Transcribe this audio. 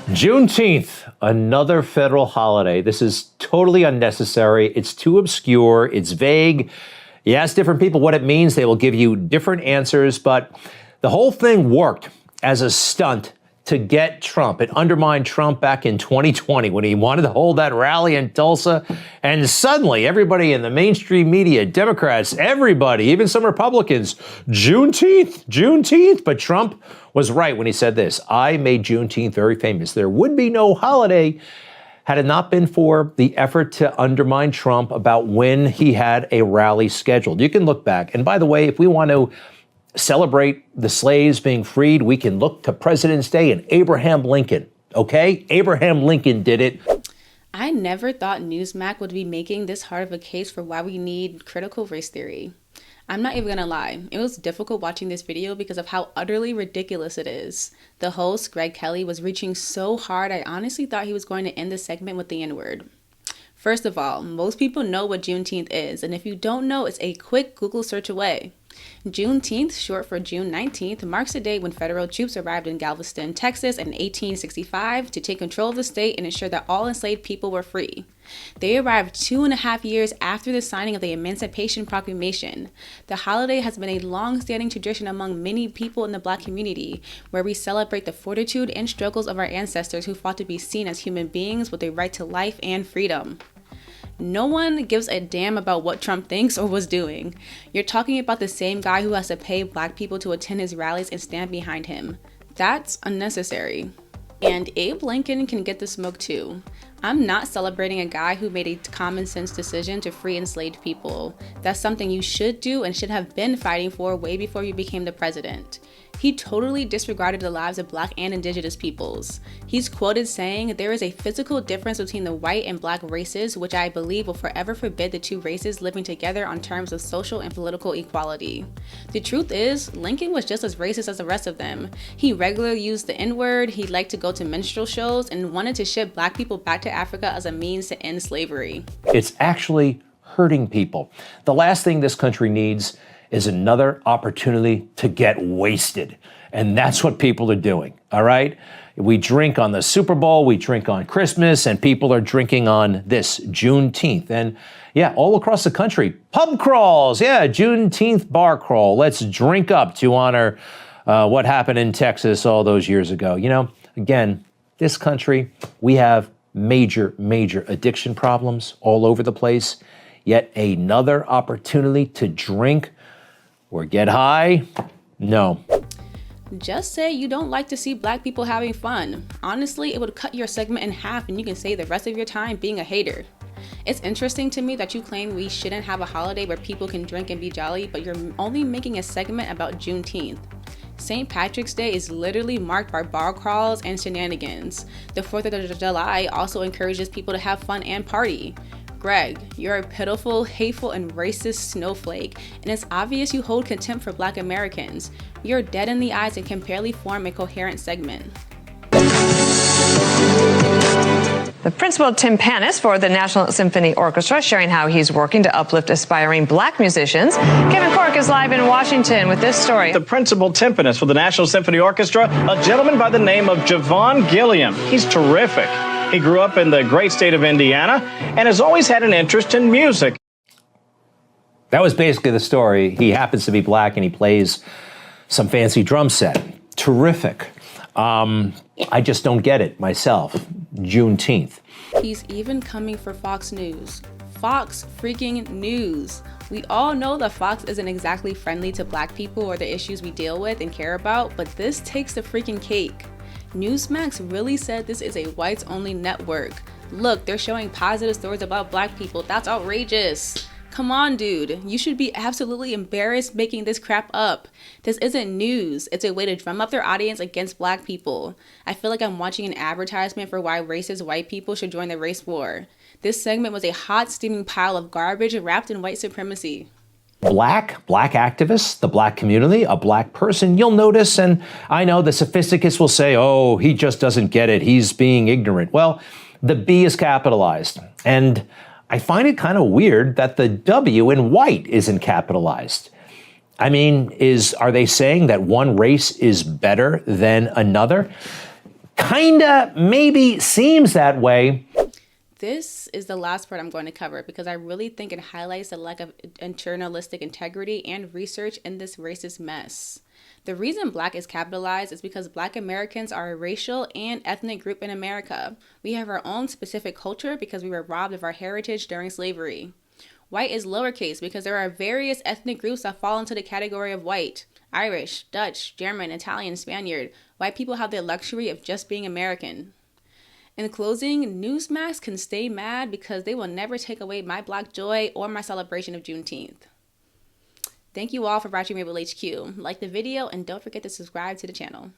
Juneteenth, another federal holiday. This is totally unnecessary. It's too obscure. It's vague. You ask different people what it means, they will give you different answers. But the whole thing worked as a stunt to get Trump. It undermined Trump back in 2020 when he wanted to hold that rally in Tulsa. And suddenly, everybody in the mainstream media, Democrats, everybody, even some Republicans, Juneteenth. But Trump was right when he said this: I made Juneteenth very famous. There would be no holiday had it not been for the effort to undermine Trump about when he had a rally scheduled. You can look back. And by the way, if we want to celebrate the slaves being freed, we can look to President's Day and Abraham Lincoln, okay? Abraham Lincoln did it. I never thought Newsmax would be making this hard of a case for why we need critical race theory. I'm not even gonna lie, it was difficult watching this video because of how utterly ridiculous it is. The host, Greg Kelly, was reaching so hard I honestly thought he was going to end the segment with the N-word. First of all, most people know what Juneteenth is, and if you don't know, it's a quick Google search away. Juneteenth, short for June 19th, marks a day when federal troops arrived in Galveston, Texas in 1865 to take control of the state and ensure that all enslaved people were free. They arrived 2.5 years after the signing of the Emancipation Proclamation. The holiday has been a long-standing tradition among many people in the Black community, where we celebrate the fortitude and struggles of our ancestors who fought to be seen as human beings with a right to life and freedom. No one gives a damn about what Trump thinks or was doing. You're talking about the same guy who has to pay Black people to attend his rallies and stand behind him. That's unnecessary. And Abe Lincoln can get the smoke too. I'm not celebrating a guy who made a common sense decision to free enslaved people. That's something you should do and should have been fighting for way before you became the president. He totally disregarded the lives of Black and Indigenous peoples. He's quoted saying, "There is a physical difference between the white and Black races, which I believe will forever forbid the two races living together on terms of social and political equality." The truth is, Lincoln was just as racist as the rest of them. He regularly used the N-word, he liked to go to minstrel shows, and wanted to ship Black people back to Africa as a means to end slavery. It's actually hurting people. The last thing this country needs is another opportunity to get wasted. And that's what people are doing, all right? We drink on the Super Bowl, we drink on Christmas, and people are drinking on this Juneteenth. And yeah, all across the country, pub crawls, yeah, Juneteenth bar crawl. Let's drink up to honor what happened in Texas all those years ago. You know, again, this country, we have major addiction problems all over the place. Yet another opportunity to drink or get high? No. Just say you don't like to see Black people having fun. Honestly, it would cut your segment in half and you can save the rest of your time being a hater. It's interesting to me that you claim we shouldn't have a holiday where people can drink and be jolly, but you're only making a segment about Juneteenth. St. Patrick's Day is literally marked by bar crawls and shenanigans. The 4th of July also encourages people to have fun and party. Greg, you're a pitiful, hateful, and racist snowflake, and it's obvious you hold contempt for Black Americans. You're dead in the eyes and can barely form a coherent segment. The principal timpanist for the National Symphony Orchestra sharing how he's working to uplift aspiring Black musicians. Kevin Cork is live in Washington with this story. The principal timpanist for the National Symphony Orchestra, a gentleman by the name of Javon Gilliam. He's terrific. He grew up in the great state of Indiana and has always had an interest in music. That was basically the story. He happens to be Black and he plays some fancy drum set. Terrific. I just don't get it myself. Juneteenth. He's even coming for Fox News. Fox freaking News. We all know that Fox isn't exactly friendly to Black people or the issues we deal with and care about, but this takes the freaking cake. Newsmax really said this is a whites-only network. Look, they're showing positive stories about Black people. That's outrageous. Come on, dude. You should be absolutely embarrassed making this crap up. This isn't news. It's a way to drum up their audience against Black people. I feel like I'm watching an advertisement for why racist white people should join the race war. This segment was a hot, steaming pile of garbage wrapped in white supremacy. Black activists, the Black community, a Black person, you'll notice, and I know the sophisticates will say, oh, he just doesn't get it, he's being ignorant. Well, the B is capitalized, and I find it kind of weird that the W in white isn't capitalized. I mean, are they saying that one race is better than another? kinda maybe seems that way. This is the last part I'm going to cover because I really think it highlights the lack of journalistic integrity and research in this racist mess. The reason Black is capitalized is because Black Americans are a racial and ethnic group in America. We have our own specific culture because we were robbed of our heritage during slavery. White is lowercase because there are various ethnic groups that fall into the category of white. Irish, Dutch, German, Italian, Spaniard. White people have the luxury of just being American. In closing, Newsmax can stay mad because they will never take away my Black joy or my celebration of Juneteenth. Thank you all for watching Rebel HQ. Like the video and don't forget to subscribe to the channel.